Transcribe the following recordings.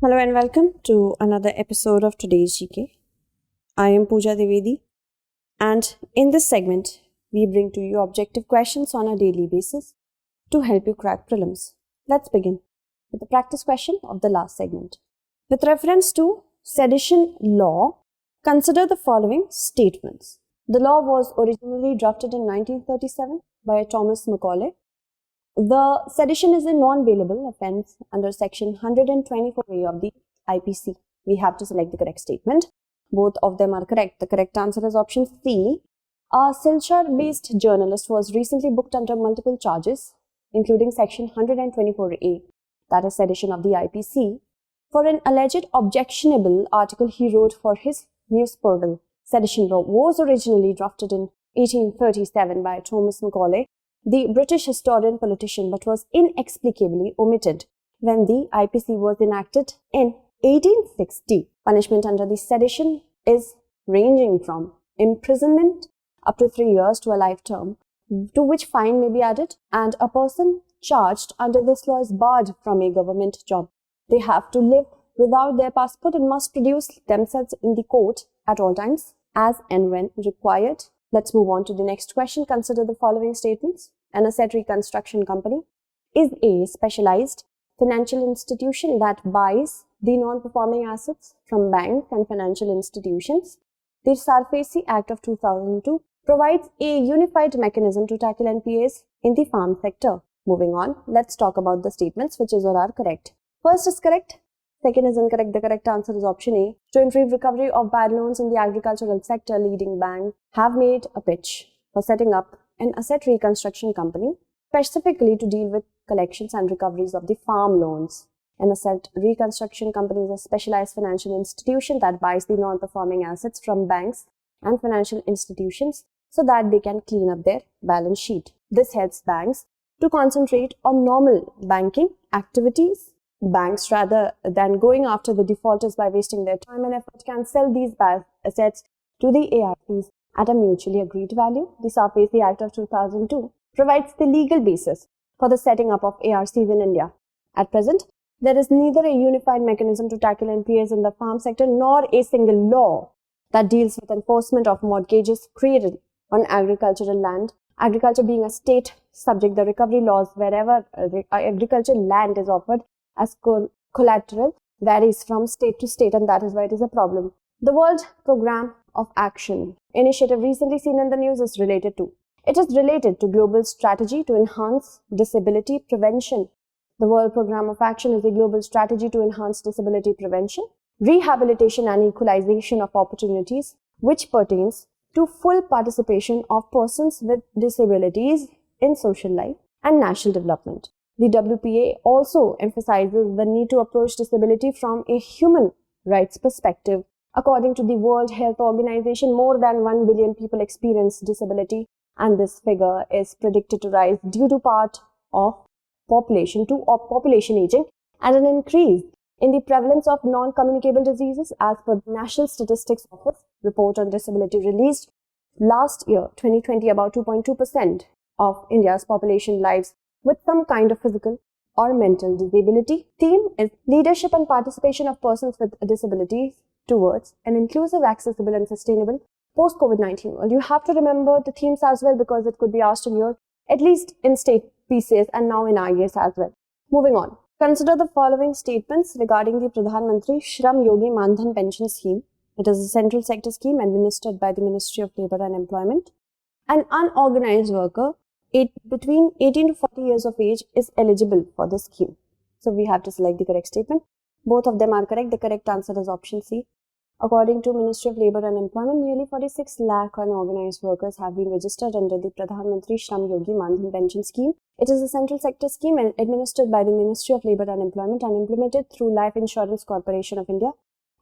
Hello and welcome to another episode of today's GK. I am Pooja Devedi, and in this segment, we bring to you objective questions on a daily basis to help you crack prelims. Let's begin with the practice question of the last segment. With reference to sedition law, consider the following statements. The law was originally drafted in 1937 by Thomas Macaulay. The sedition is a non-bailable offence under section 124A of the IPC. We have to select the correct statement. Both of them are correct. The correct answer is option C. A Silchar-based journalist was recently booked under multiple charges, including section 124A, that is sedition of the IPC, for an alleged objectionable article he wrote for his news portal. Sedition law was originally drafted in 1837 by Thomas Macaulay, the British historian politician, but was inexplicably omitted when the IPC was enacted in 1860. Punishment under the sedition is ranging from imprisonment up to 3 years to a life term, to which fine may be added, and a person charged under this law is barred from a government job. They have to live without their passport and must produce themselves in the court at all times, as and when required. Let's move on to the next question. Consider the following statements. An asset reconstruction company is a specialized financial institution that buys the non-performing assets from banks and financial institutions. The SARFAESI Act of 2002 provides a unified mechanism to tackle NPAs in the farm sector. Moving on, let's talk about the statements which is or are correct. First is correct, second is incorrect. The correct answer is option A. To improve recovery of bad loans in the agricultural sector, leading banks have made a pitch for setting up an asset reconstruction company specifically to deal with collections and recoveries of the farm loans. An asset reconstruction company is a specialized financial institution that buys the non-performing assets from banks and financial institutions so that they can clean up their balance sheet. This helps banks to concentrate on normal banking activities. Banks, rather than going after the defaulters by wasting their time and effort, can sell these bad assets to the ARCs at a mutually agreed value. The SARFAESI Act of 2002 provides the legal basis for the setting up of ARCs in India. At present, there is neither a unified mechanism to tackle NPAs in the farm sector nor a single law that deals with enforcement of mortgages created on agricultural land. Agriculture being a state subject, the recovery laws wherever agricultural land is offered as collateral varies from state to state, and that is why it is a problem. The World Programme of Action initiative recently seen in the news is related to. It is related to global strategy to enhance disability prevention. The World Programme of Action is a global strategy to enhance disability prevention, rehabilitation and equalization of opportunities, which pertains to full participation of persons with disabilities in social life and national development. The WPA also emphasizes the need to approach disability from a human rights perspective. According to the World Health Organization, more than 1 billion people experience disability, and this figure is predicted to rise due to part of population aging and an increase in the prevalence of non-communicable diseases, as per the National Statistics Office report on disability released last year, 2020. About 2.2% of India's population lives with some kind of physical or mental disability. Theme is leadership and participation of persons with disabilities towards an inclusive, accessible and sustainable post-COVID-19 world. You have to remember the themes as well because it could be asked in your, at least in state PCS and now in IAS as well. Moving on. Consider the following statements regarding the Pradhan Mantri Shram Yogi Maandhan pension scheme. It is a central sector scheme administered by the Ministry of Labour and Employment. An unorganized worker between 18 to 40 years of age is eligible for the scheme. So we have to select the correct statement. Both of them are correct. The correct answer is option C. According to Ministry of Labour and Employment, nearly 46 lakh unorganized workers have been registered under the Pradhan Mantri Shram Yogi Maandhan pension scheme. It is a central sector scheme administered by the Ministry of Labour and Employment and implemented through Life Insurance Corporation of India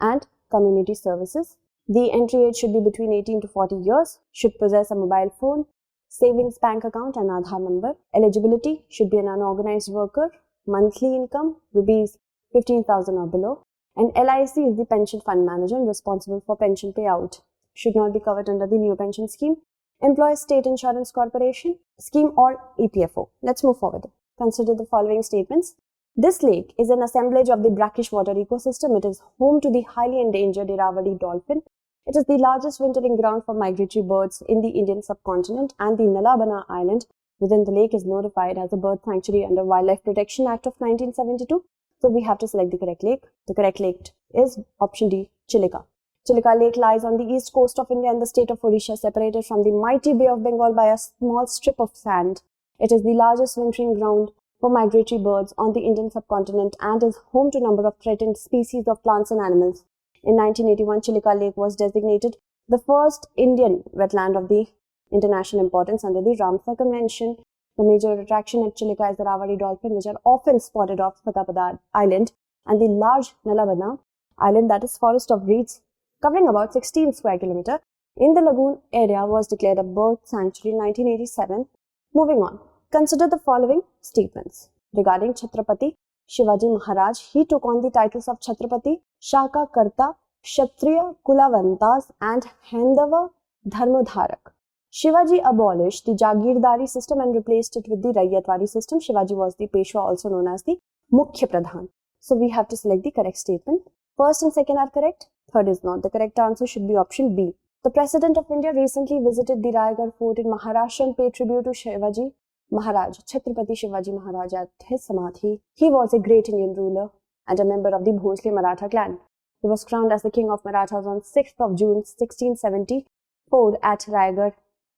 and Community Services. The entry age should be between 18 to 40 years, should possess a mobile phone, savings bank account and Aadhaar number. Eligibility should be an unorganized worker, monthly income rupees 15,000 or below. And LIC is the pension fund manager and responsible for pension payout. Should not be covered under the new pension scheme, Employees State Insurance Corporation scheme or EPFO. Let's move forward. Consider the following statements. This lake is an assemblage of the brackish water ecosystem. It is home to the highly endangered Irrawaddy dolphin. It is the largest wintering ground for migratory birds in the Indian subcontinent, and the Nalabana Island within the lake is notified as a bird sanctuary under Wildlife Protection Act of 1972. So we have to select the correct lake. The correct lake is option D, Chilika. Chilika Lake lies on the east coast of India in the state of Odisha, separated from the mighty Bay of Bengal by a small strip of sand. It is the largest wintering ground for migratory birds on the Indian subcontinent and is home to a number of threatened species of plants and animals. In 1981, Chilika Lake was designated the first Indian wetland of the international importance under the Ramsar Convention. The major attraction at Chilika is the Irrawaddy dolphin, which are often spotted off Fatehpur Island, and the large Nalabana Island, that is forest of reeds covering about 16 square kilometers in the lagoon area, was declared a bird sanctuary in 1987. Moving on, consider the following statements regarding Chhatrapati Shivaji Maharaj. He took on the titles of Chhatrapati, Shaka Karta, Kshatriya Kulavantas and Hendava Dharmadharak. Shivaji abolished the Jagirdari system and replaced it with the Raiyatwadi system. Shivaji was the Peshwa, also known as the Mukhya Pradhan. So we have to select the correct statement. First and second are correct. Third is not. The correct answer should be option B. The President of India recently visited the Raigad fort in Maharashtra and paid tribute to Shivaji Maharaj, Chhatrapati Shivaji Maharaj, at his samadhi. He was a great Indian ruler and a member of the Bhosle Maratha clan. He was crowned as the king of Marathas on 6th of June 1674 at Raigad,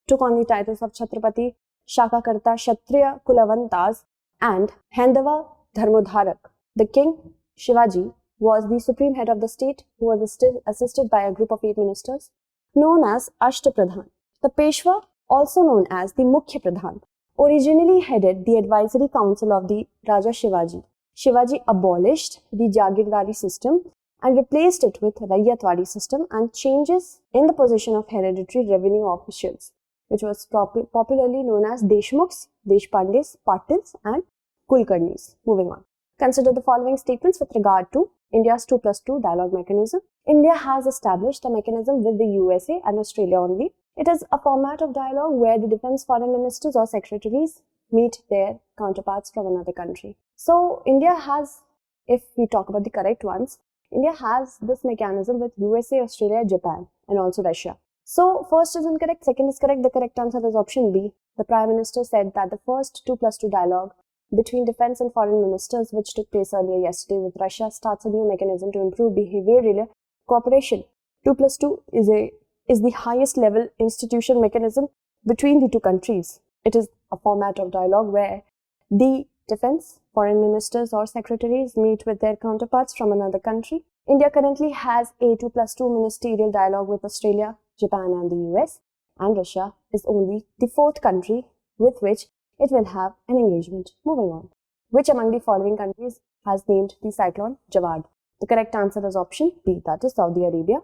took on the titles of Chhatrapati, Shakakarta, Kshatriya Kulavantas and Hendava Dharmadharak. The king, Shivaji, was the supreme head of the state who was assisted by a group of 8 ministers known as Ashtapradhan. The Peshwa, also known as the Mukhya Pradhan, originally headed the advisory council of the Raja Shivaji. Shivaji abolished the Jagirdari system and replaced it with Raiyatwadi system and changes in the position of hereditary revenue officials, which was popularly known as Deshmukhs, Deshpandes, Patils and Kulkarnis. Moving on. Consider the following statements with regard to India's 2+2 dialogue mechanism. India has established a mechanism with the USA and Australia only. It is a format of dialogue where the defense foreign ministers or secretaries meet their counterparts from another country. So India has, if we talk about the correct ones, India has this mechanism with USA, Australia, Japan and also Russia. So first is incorrect, second is correct. The correct answer is option B. The Prime Minister said that the first 2+2 dialogue between defense and foreign ministers, which took place earlier yesterday with Russia, starts a new mechanism to improve behavioral cooperation. 2+2 is the highest level institution mechanism between the two countries. It is a format of dialogue where the defense, foreign ministers or secretaries meet with their counterparts from another country. India currently has a 2+2 ministerial dialogue with Australia, Japan and the US, and Russia is only the 4th country with which it will have an engagement. Moving on. Which among the following countries has named the Cyclone Jawad? The correct answer is option B, that is Saudi Arabia.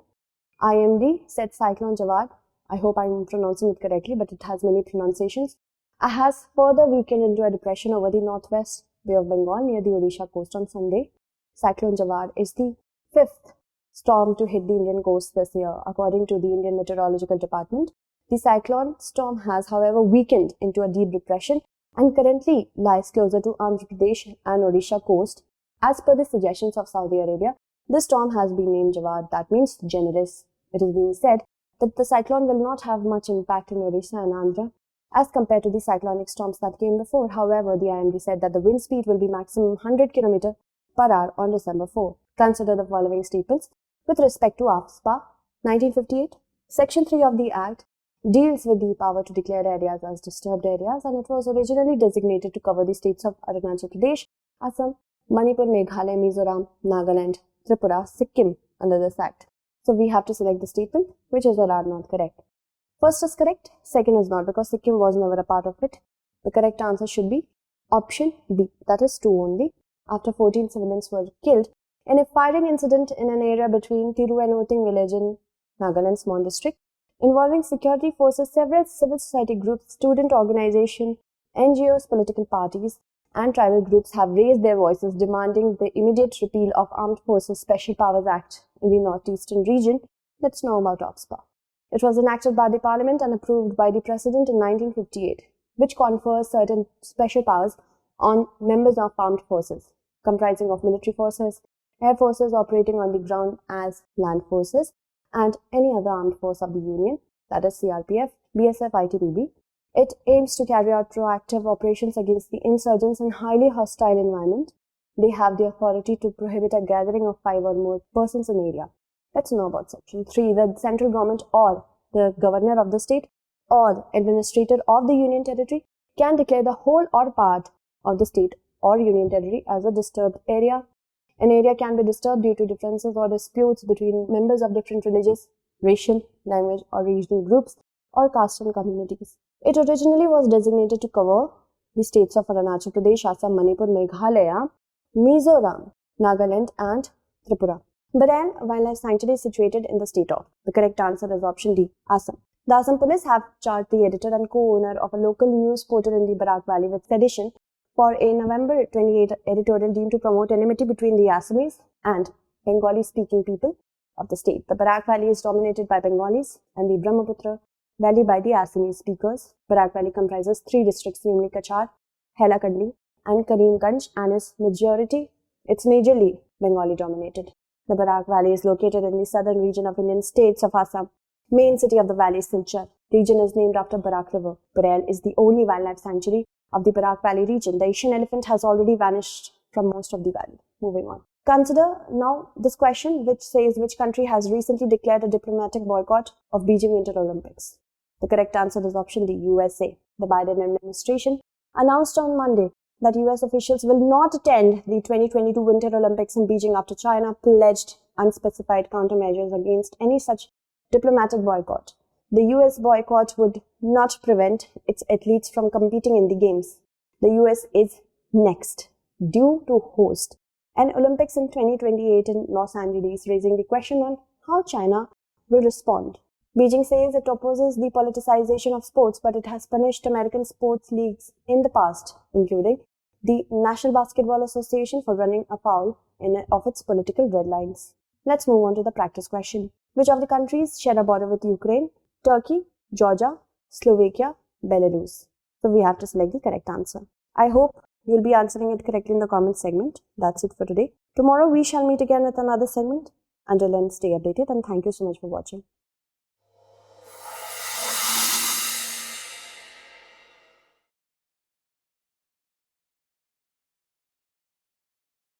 IMD said Cyclone Jawad, I hope I'm pronouncing it correctly, but it has many pronunciations, has further weakened into a depression over the northwest Bay of Bengal near the Odisha coast on Sunday. Cyclone Jawad is the 5th storm to hit the Indian coast this year, according to the Indian Meteorological Department. The cyclone storm has, however, weakened into a deep depression and currently lies closer to Andhra Pradesh and Odisha coast. As per the suggestions of Saudi Arabia, this storm has been named Jawad, that means generous. It is being said that the cyclone will not have much impact in Odisha and Andhra as compared to the cyclonic storms that came before. However, the IMD said that the wind speed will be maximum 100 km per hour on December 4. Consider the following statements with respect to AFSPA 1958. Section 3 of the Act deals with the power to declare areas as disturbed areas, and it was originally designated to cover the states of Arunachal Pradesh, Assam, Manipur, Meghalaya, Mizoram, Nagaland, Tripura, Sikkim under this Act. So we have to select the statement which is or are not correct. First is correct, second is not, because Sikkim was never a part of it. The correct answer should be option B, that is 2 only. After 14 civilians were killed in a firing incident in an area between Tiruvanuting village in Nagaland's Mon district, involving security forces, several civil society groups, student organizations, NGOs, political parties, and tribal groups have raised their voices demanding the immediate repeal of Armed Forces Special Powers Act in the northeastern region. Let's know about OPSPA. It was enacted by the Parliament and approved by the President in 1958, which confers certain special powers on members of armed forces. comprising of military forces, air forces operating on the ground as land forces, and any other armed force of the Union, that is CRPF, BSF, ITBP. It aims to carry out proactive operations against the insurgents in highly hostile environment. They have the authority to prohibit a gathering of 5 or more persons in area. Let's know about Section 3. The central government or the governor of the state or administrator of the union territory can declare the whole or part of the state or union territory as a disturbed area. An area can be disturbed due to differences or disputes between members of different religious, racial, language or regional groups or caste and communities. It originally was designated to cover the states of Arunachal Pradesh, Assam, Manipur, Meghalaya, Mizoram, Nagaland and Tripura. Barail Wildlife Sanctuary is situated in the state of. The correct answer is option D, Assam. The Assam police have charged the editor and co-owner of a local news portal in the Barak Valley with sedition for a November 28 editorial deemed to promote enmity between the Assamese and Bengali-speaking people of the state. The Barak Valley is dominated by Bengalis and the Brahmaputra Valley by the Assamese speakers. Barak Valley comprises 3 districts, namely Kachar, Hailakandi and Karimganj, and is majorly Bengali dominated. The Barak Valley is located in the southern region of Indian states of Assam. Main city of the valley is Silchar. Region is named after Barak River. Barail is the only wildlife sanctuary of the Barak Valley region. The Asian elephant has already vanished from most of the valley. Moving on. Consider now this question, which says which country has recently declared a diplomatic boycott of Beijing Winter Olympics. The correct answer is option D, USA. The Biden administration announced on Monday that US officials will not attend the 2022 Winter Olympics in Beijing after China pledged unspecified countermeasures against any such diplomatic boycott. The US boycott would not prevent its athletes from competing in the games. The US is next due to host an Olympics in 2028 in Los Angeles, raising the question on how China will respond. Beijing says it opposes the politicization of sports, but it has punished American sports leagues in the past, including the National Basketball Association for running afoul of its political red lines. Let's move on to the practice question. Which of the countries share a border with Ukraine? Turkey, Georgia, Slovakia, Belarus. So we have to select the correct answer. I hope you'll be answering it correctly in the comment segment. That's it for today. Tomorrow we shall meet again with another segment. Until then, stay updated and thank you so much for watching.